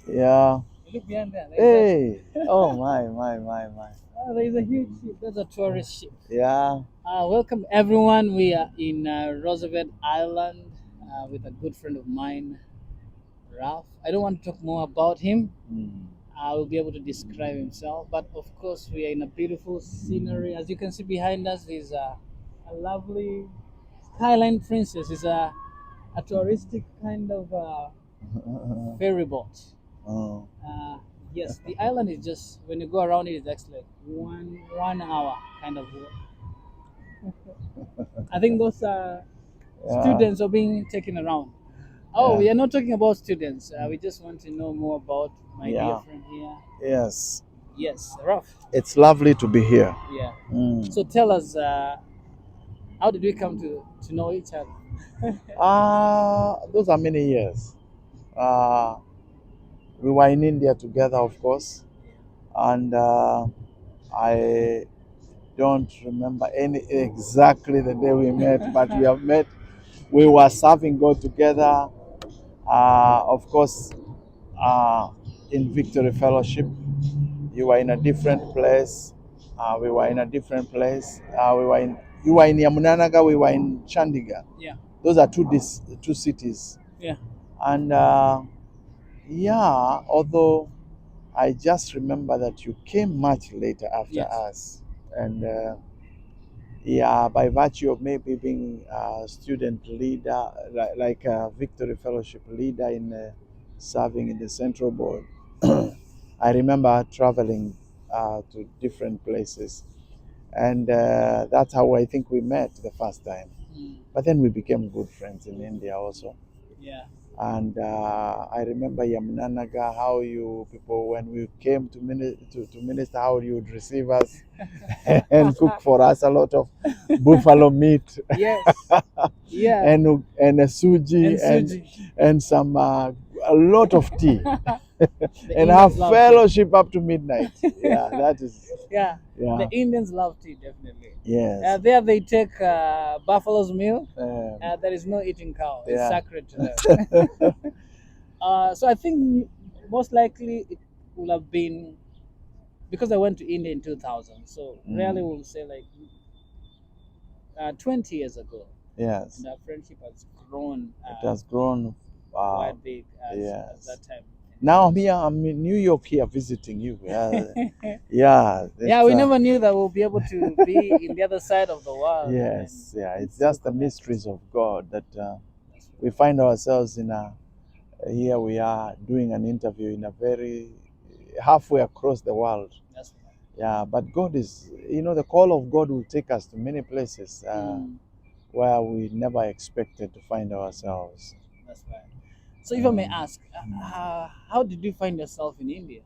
Yeah. Look behind there. Hey. Oh my. There is a huge ship. That's a tourist ship. Yeah. Welcome everyone. We are in Roosevelt Island with a good friend of mine, Ralph. I don't want to talk more about him. Mm. I will be able to describe himself. But of course, we are in a beautiful scenery. As you can see behind us, is a lovely skyline princess. It's a touristic kind of ferry boat. Oh. Uh, yes, the island is just when you go around it, it's actually like one hour kind of walk. I think those Yeah. students are being taken around. Oh, Yeah. we are not talking about students. We just want to know more about my dear Yeah. friend here. Yes. Yes, Ralph. It's lovely to be here. Yeah. Mm. So tell us, how did we come to know each other? Those are many years. Uh, we were in India together, of course, and I don't remember any exactly the day we met, but we have met. We were serving God together, of course, uh, in Victory Fellowship. You were in a different place. We were in a different place. You were in Yamunanagar. We were in Chandigarh. Yeah. Those are two cities. Yeah. And yeah, although I just remember that you came much later after Yes. us, and yeah, by virtue of maybe being a student leader, like a Victory Fellowship leader in serving in the Central Board, I remember traveling to different places, and that's how I think we met the first time. Mm. But then we became good friends in India also. Yeah. And I remember Yamunanagar, how you people, when we came to minister, how you would receive us and cook for us a lot of buffalo meat Yes. Yeah. and a suji And Suji. and some a lot of tea The and have Indians love tea. fellowship up to midnight. Yeah, that is Yeah. yeah. The Indians love tea, definitely. Yes. There they take buffalo's milk. Um, There is no eating cow. It's yeah. sacred to them. So I think most likely it will have been because I went to India in 2000. So really, Mm. we'll say like 20 years ago, Yes. and our friendship has grown It has grown. quite big as Yes. that time. Now I'm here. I'm in New York here visiting you. Yeah. Yeah. Yeah, It's we never knew that we'll be able to be in the other side of the world yes. Yeah. and It's still just the connect. mysteries of God that That's we find ourselves in a. Here we are doing an interview in a very halfway across the world. that's right. Yeah, but God is, the call of God will take us to many places Mm, where we never expected to find ourselves. that's right. So if I may Um, ask, how did you find yourself in India?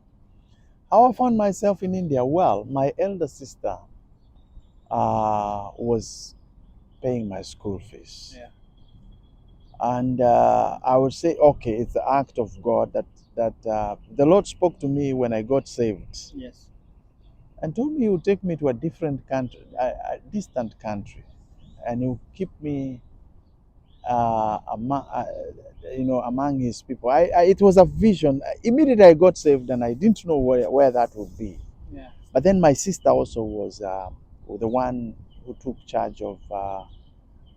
how I found myself in India? Well, my elder sister was paying my school fees. Yeah. And I would say, okay, it's the act of God that the Lord spoke to me when I got saved Yes. and told me He would take me to a different country, a distant country, and He would keep me, among His people. It was a vision. Immediately I got saved, and I didn't know where that would be. Yeah. But then my sister also was the one who took charge of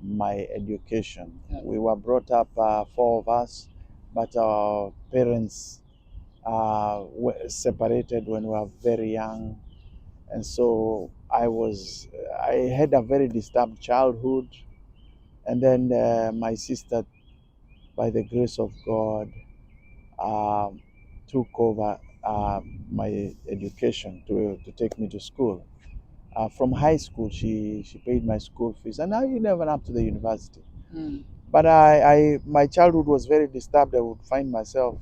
my education. Yeah. We were brought up, four of us, but our parents were separated when we were very young, and so I had a very disturbed childhood, and then my sister, by the grace of God, um, took over my education to take me to school. From high school, she paid my school fees, and I even up to the university. Mm. But my childhood was very disturbed. I would find myself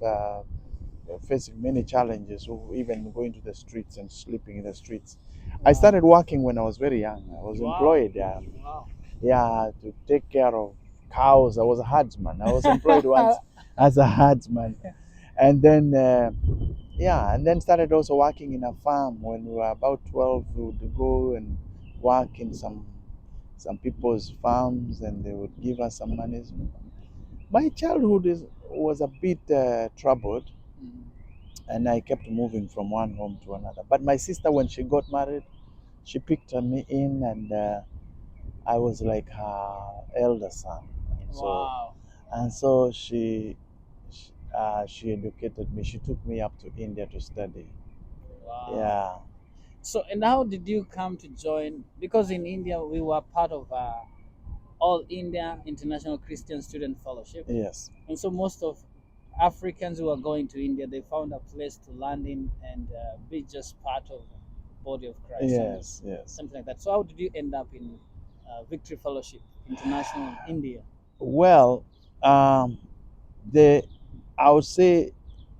facing many challenges, even going to the streets and sleeping in the streets. I Wow. started working when I was very young. I was Wow. employed, Wow. yeah, to take care of cows. I was a herdsman. I was employed once as a herdsman, and then yeah, and then started also working in a farm. When we were about 12, we would go and work in some people's farms, and they would give us some money. My childhood was a bit troubled. Mm. and I kept moving from one home to another. But my sister, when she got married, she picked me in, and I was like her elder son. Wow. And so she educated me. She took me up to India to study. Wow. Yeah. So, and how did you come to join? Because in India, we were part of All India International Christian Student Fellowship. Yes. And so most of Africans who are going to India, they found a place to land in and be just part of the body of Christ and Yes. Yes. something like that. So how did you end up in Victory Fellowship International in India? Well, um, the I would say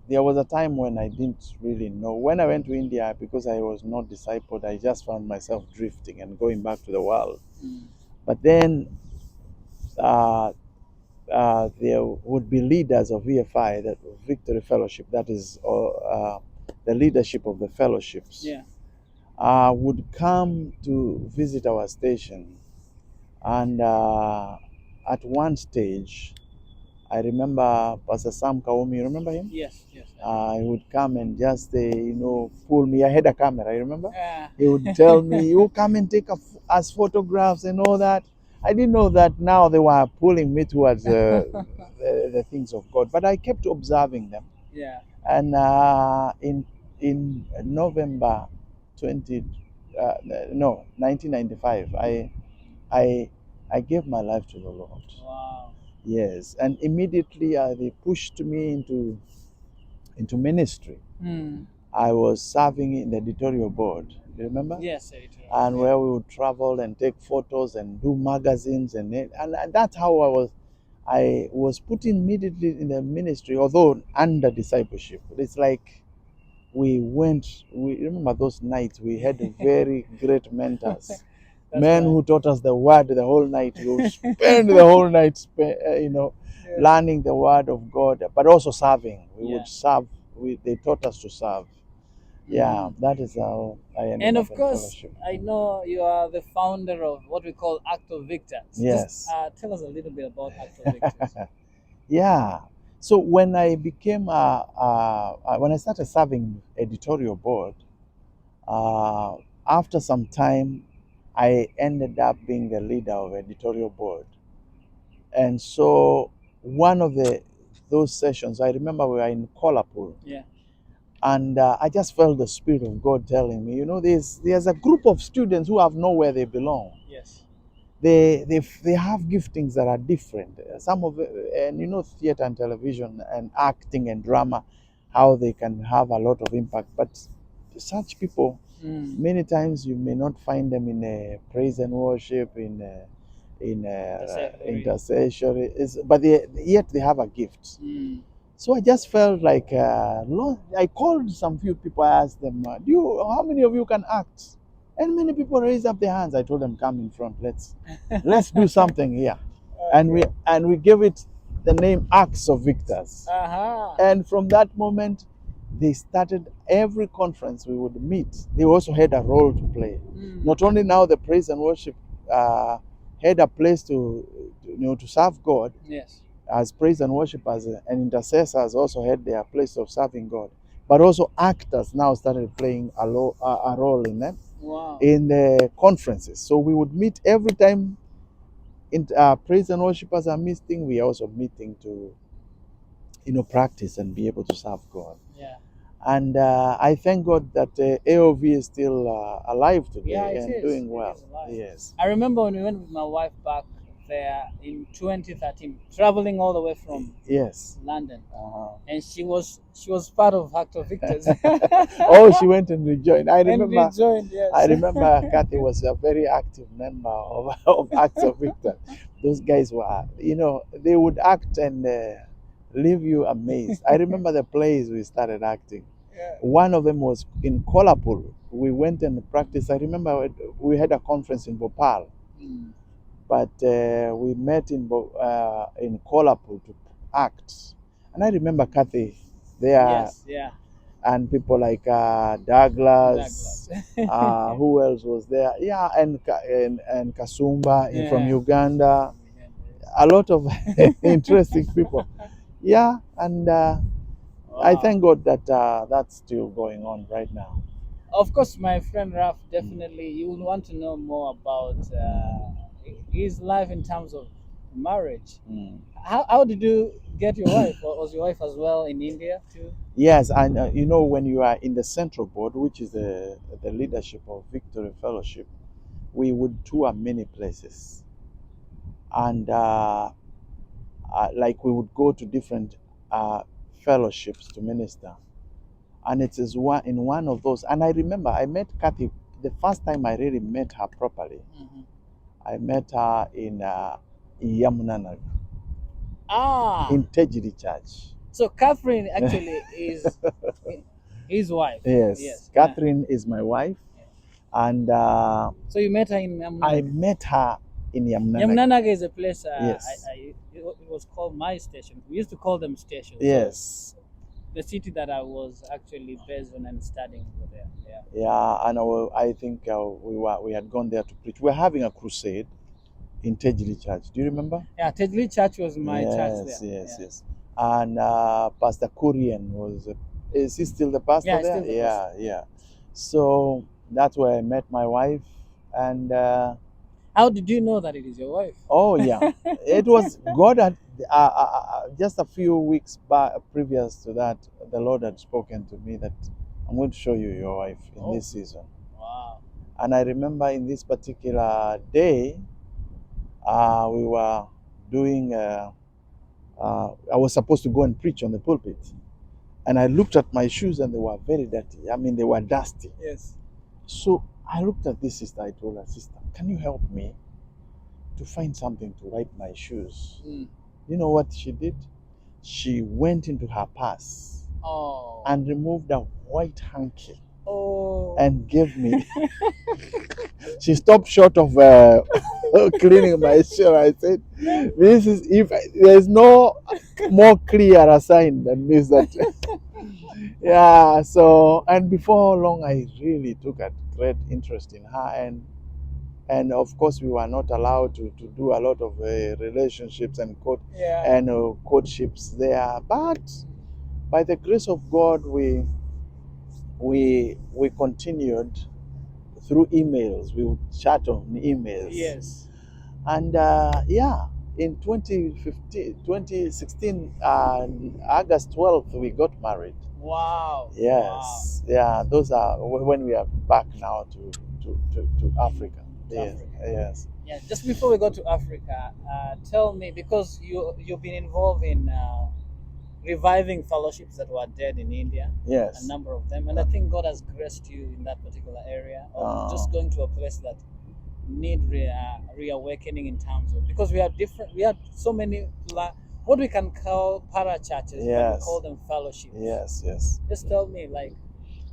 there was a time when I didn't really know. When I went to India, because I was not discipled, I just found myself drifting and going back to the world. Mm. But then uh, there would be leaders of VFI, that Victory Fellowship, that is the leadership of the fellowships, Yeah. would come to visit our station. And at one stage, I remember Pastor Sam Kaumi, you remember him? Yes. Yes. He would come and just, pull me. I had a camera, you remember? Yeah. He would tell me, you come and take us photographs and all that. I didn't know that now they were pulling me towards the things of God, but I kept observing them. Yeah. And in November 20, no, 1995, I I gave my life to the Lord. Wow. Yes, and immediately they pushed me into ministry. Mm. I was serving in the editorial board. You remember? Yes, editor. And Yeah. where we would travel and take photos and do magazines, and that's how I was put immediately in the ministry, although under discipleship. It's like we remember those nights we had very great mentors, That's men right. who taught us the word the whole night. We would spend the whole night Yeah. learning the word of God, but also serving. We Yeah. would serve. They taught us to serve. Yeah, Mm. that is how I ended And up of in course, fellowship. I know you are the founder of what we call Act of Victors. Just Yes. tell us a little bit about Act of Victors. Yeah. So when I became when I started serving editorial board, uh, after some time, I ended up being the leader of editorial board. And so one of those sessions, I remember we were in Kolapur, Yeah. and I just felt the Spirit of God telling me, there's a group of students who have nowhere they belong. Yes. They have giftings that are different. Some of and theater and television and acting and drama, how they can have a lot of impact. But such people, Mm. many times you may not find them in praise and worship, in intercession. But yet they have a gift. Mm. So I just felt like Lord, I called some few people. I asked them, how many of you can act? And many people raised up their hands. I told them, come in front. Let's do something here. And we gave it the name Acts of Victors. Uh-huh. And from that moment, they started every conference we would meet. They also had a role to play. Mm. Not only now the praise and worship had a place to serve God, Yes. as praise and worshipers and intercessors also had their place of serving God, but also actors now started playing a role in them. Wow. In the conferences. So we would meet every time in praise and worshipers are meeting. We are also meeting to practice and be able to serve God. Yeah. And I thank God that AOV is still alive today. Yeah, it and is. doing It well. is alive. Yes. I remember when we went with my wife back there in 2013, traveling all the way from Yes. London, Uh-huh. and she was part of Act of Victors. Oh, she went and rejoined. I And remember. rejoined, yes. I remember Kathy was a very active member of Acts of Victor. Those guys were, they would act and leave you amazed. I remember the plays we started acting. Yeah. One of them was in Kolapur. We went and practiced. I remember we had a conference in Bhopal, Mm. but we met in Kolapur to act. And I remember Kathy there. Yes, yeah. And people like Douglas. Douglas. Who else was there? Yeah, and Kasumba from Yeah. Uganda. A lot of interesting people. Yeah, and I Wow. thank God that that's still going on right now. Of course, my friend Raf, definitely you will want to know more about his life in terms of marriage. Mm. How did you get your wife? Was your wife as well in India too? Yes, and when you are in the central board, which is the leadership of Victory Fellowship, we would tour many places, and like we would go to different uh, fellowships to minister. And it is one of those. And I remember I met Kathy the first time I really met her properly. Mhm. I met her in Yamunanagar, Ah, in Tejiri Church. so Catherine actually is his wife. Yes, Yes. Catherine is my wife, and So you met her in I Yamunanagar. met her in Yamunanagar. Yamunanagar is a place. Yes, It was called my station. We used to call them stations. So yes, the city that I was actually based on and studying over there. Yeah. yeah. And I think we had gone there to preach. We're having a crusade in Tejiri Church. Do you remember? Yeah, Tedley Church was my church Yes, there. yes, Yeah. yes. And Pastor Kurian was, is he still the pastor Yeah, it's there? still the person. Yeah, yeah. So that's where I met my wife. And How did you know that it is your wife? oh, yeah, it was God had, just a few weeks back, previous to that, the Lord had spoken to me that I'm going to show you your wife in Oh, this season. wow. And I remember in this particular day, we were doing, I was supposed to go and preach on the pulpit. And I looked at my shoes and they were very dirty. I mean, they were dusty. Yes. So I looked at this sister. I told her, sister, can you help me to find something to wipe my shoes? Mm. You know what she did? She went into her purse Oh. and removed a white hanky Oh. and gave me. She stopped short of cleaning my shoe. I said, "This is if there's no more clear a sign than this that." Yeah. So and before long, I really took a great interest in her, and of course we were not allowed to do a lot of relationships and Yeah. courtships there, but by the grace of God, we continued through emails. We would chat on emails. Yes. And yeah, in 2015, 2016, August 12th, we got married. Wow. Wow. Yes, yeah, those are when we are back now to Africa. To Yes, Africa. yes, Yeah. Just before we go to Africa, tell me, because you've been involved in reviving fellowships that were dead in India, a yes. number of them, and I think God has graced you in that particular area of just going to a place that need reawakening in terms of, because we have different, we have so many what we can call para churches, but we Yes. call them fellowships. Yes, yes. Just tell me, like,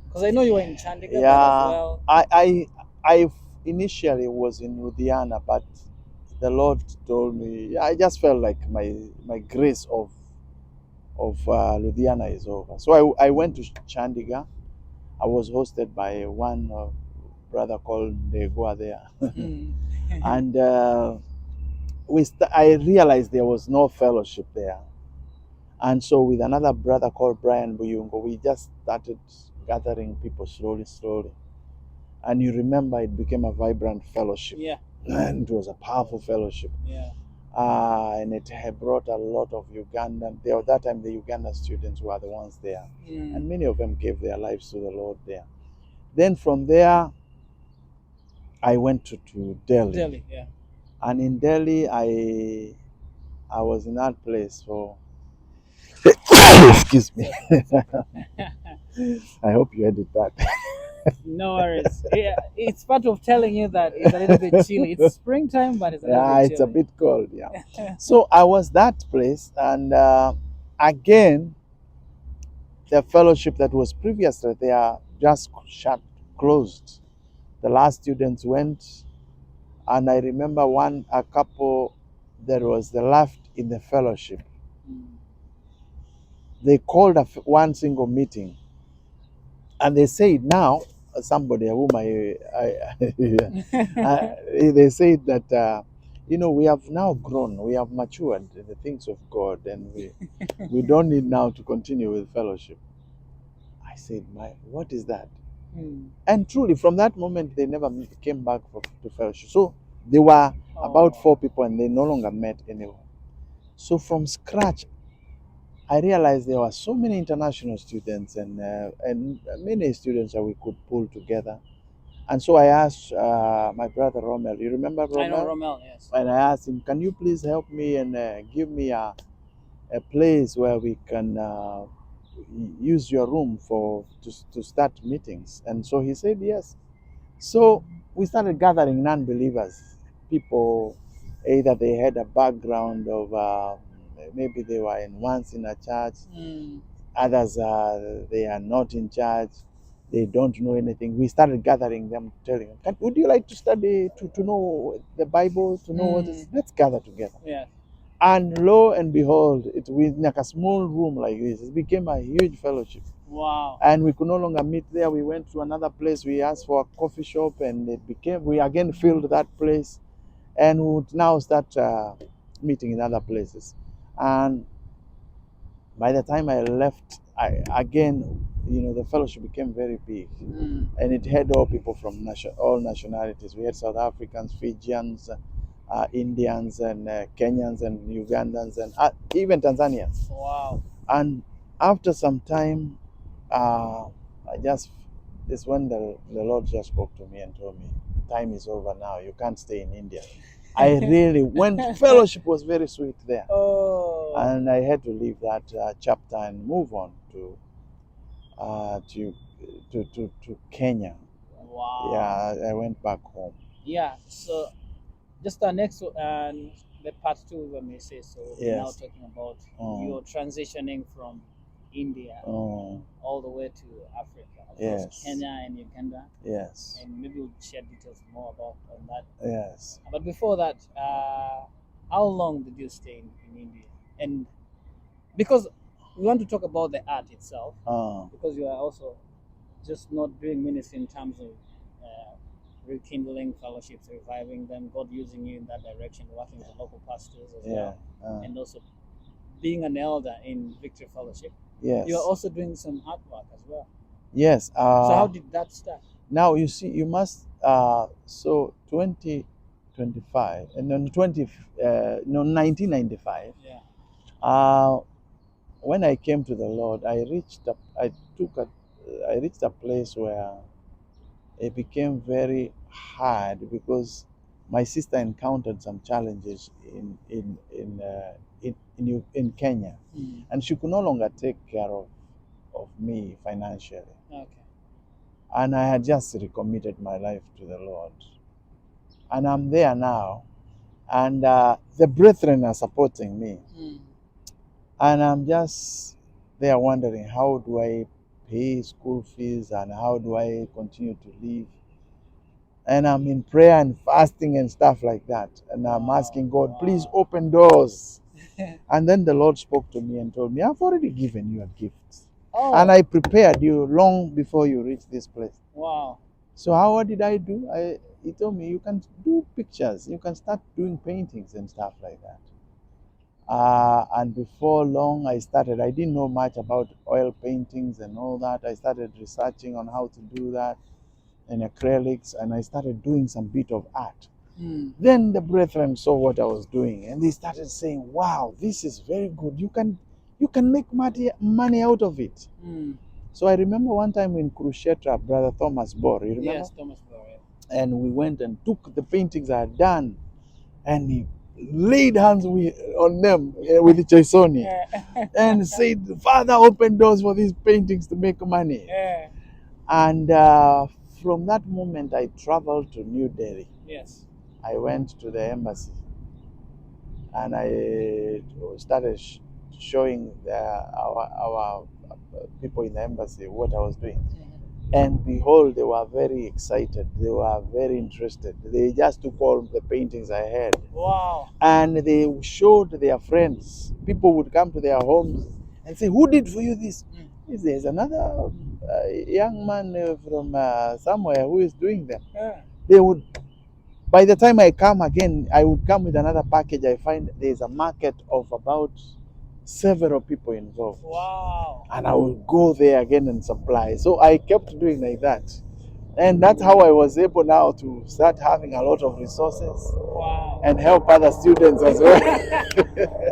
because I know you were in Chandigarh, but as Yeah, well. I initially was in Ludhiana, but the Lord told me I just felt like my grace of Ludhiana is over. So I went to Chandigarh. I was hosted by one brother called Negua there, Mm. and I realized there was no fellowship there. And so with another brother called Brian Buyungo, we just started gathering people slowly, slowly. And you remember it became a vibrant fellowship. Yeah. And it was a powerful fellowship. Yeah. And it had brought a lot of Ugandan. There, that time, the Ugandan students were the ones there. Mm. And many of them gave their lives to the Lord there. Then from there, I went to Delhi. Delhi, yeah. And in Delhi, I was in that place for. Excuse me. I hope you edit that. No worries. Yeah, it's part of telling you that it's a little bit chilly. It's springtime, but it's a little Yeah, bit it's a chilly. bit cold. Yeah. So I was that place, and again, the fellowship that was previously there just closed. The last students went, and I remember a couple that was the left in the fellowship. Mm. They called one single meeting, and they said now somebody whom they said that we have now grown, we have matured in the things of God, and we don't need now to continue with fellowship. I said, what is that? And truly, from that moment, they never came back to fellowship. So they were about 4 people, and they no longer met anymore. So from scratch, I realized there were so many international students and many students that we could pull together. And so I asked my brother Rommel. You remember Rommel? I know Rommel, yes. And I asked him, can you please help me and give me a place where we can use your room to start meetings? And so he said yes. So we started gathering non-believers, people either they had a background of maybe they were once in a church, others they are not in church, they don't know anything. We started gathering them, telling them, would you like to study, to know the Bible, to know what is, let's gather together. Yeah. And lo and behold, with like a small room like this, it became a huge fellowship. Wow. And we could no longer meet there. We went to another place. We asked for a coffee shop, and we again filled that place, and we would now start meeting in other places. And by the time I left, the fellowship became very big, and it had all people from all nationalities. We had South Africans, Fijians, Indians, and Kenyans, and Ugandans, and even Tanzanians. Wow. And after some time, this when the Lord just spoke to me and told me, time is over now. You can't stay in India. I really went. Fellowship was very sweet there. Oh. And I had to leave that chapter and move on to Kenya. Wow. Yeah, I went back home. Yeah. So, just the next the part 2, when we say so. Yes. We're now talking about you're transitioning from India all the way to Africa. Of course, Kenya and Uganda. Yes. And maybe we'll share details more about on that. Yes. But before that, how long did you stay in India? And because we want to talk about the art itself, because you are also just not doing ministry in terms of rekindling fellowships, reviving them, God using you in that direction, working with the local pastors as well, and also being an elder in Victory Fellowship. Yes. You are also doing some artwork as well. Yes. So how did that start? Now you see, you must. So 2025 and then 1995. Yeah. When I came to the Lord, I reached a place where it became very hard because my sister encountered some challenges in Kenya, and she could no longer take care of me financially. Okay. And I had just recommitted my life to the Lord, and I'm there now, and the brethren are supporting me, and I'm just there wondering, how do I pay school fees and how do I continue to live? And I'm in prayer and fasting and stuff like that. And I'm asking God, please open doors. And then the Lord spoke to me and told me, I've already given you a gift. Oh. And I prepared you long before you reach this place. Wow. So what did I do? He told me, you can do pictures. You can start doing paintings and stuff like that. And before long, I didn't know much about oil paintings and all that. I started researching on how to do that and acrylics, and I started doing some bit of art. Then the brethren saw what I was doing, and they started saying, wow, this is very good. You can make money out of it. So I remember one time in Kurukshetra, Brother Thomas Bor, you remember? Yes, Thomas Bor, yeah. And we went and took the paintings I had done, and he laid hands on them with the Chaisoni and said, Father, open doors for these paintings to make money. And from that moment, I traveled to New Delhi. Yes. I went to the embassy, and I started showing our people in the embassy what I was doing. And behold, they were very excited. They were very interested. They just took all the paintings I had. Wow. And they showed their friends. People would come to their homes and say, who did for you this? There's another young man from somewhere who is doing that. Yeah. They would By the time I come again, I would come with another package. I find there's a market of about several people involved. Wow. And I will go there again and supply. So I kept doing like that. And that's how I was able now to start having a lot of resources Wow. and help other students as well.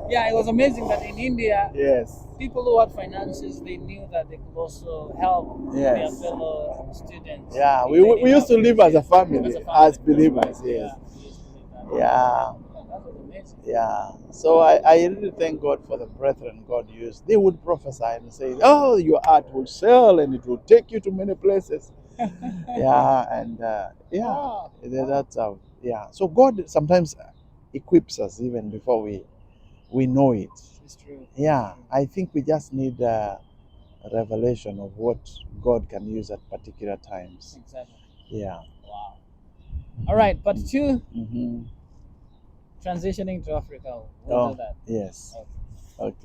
Yeah, it was amazing that in India, Yes. people who had finances, they knew that they could also help their Yes. fellow students. Yeah, if we, they we didn't used have to live as a riches. family, as believers. Yeah, Yes. we used to live that. Yeah. Oh, that was amazing. Yeah. So I really thank God for the brethren God used. They would prophesy and say, "Oh, your art will sell and it will take you to many places." Yeah, and yeah, Wow. that's how. Yeah. So God sometimes equips us even before we know it. It's true. Yeah, I think we just need a revelation of what God can use at particular times. Exactly. Yeah. Wow. All right, part two, Mm-hmm. transitioning to Africa. We'll Oh, do that. yes. Okay. Okay.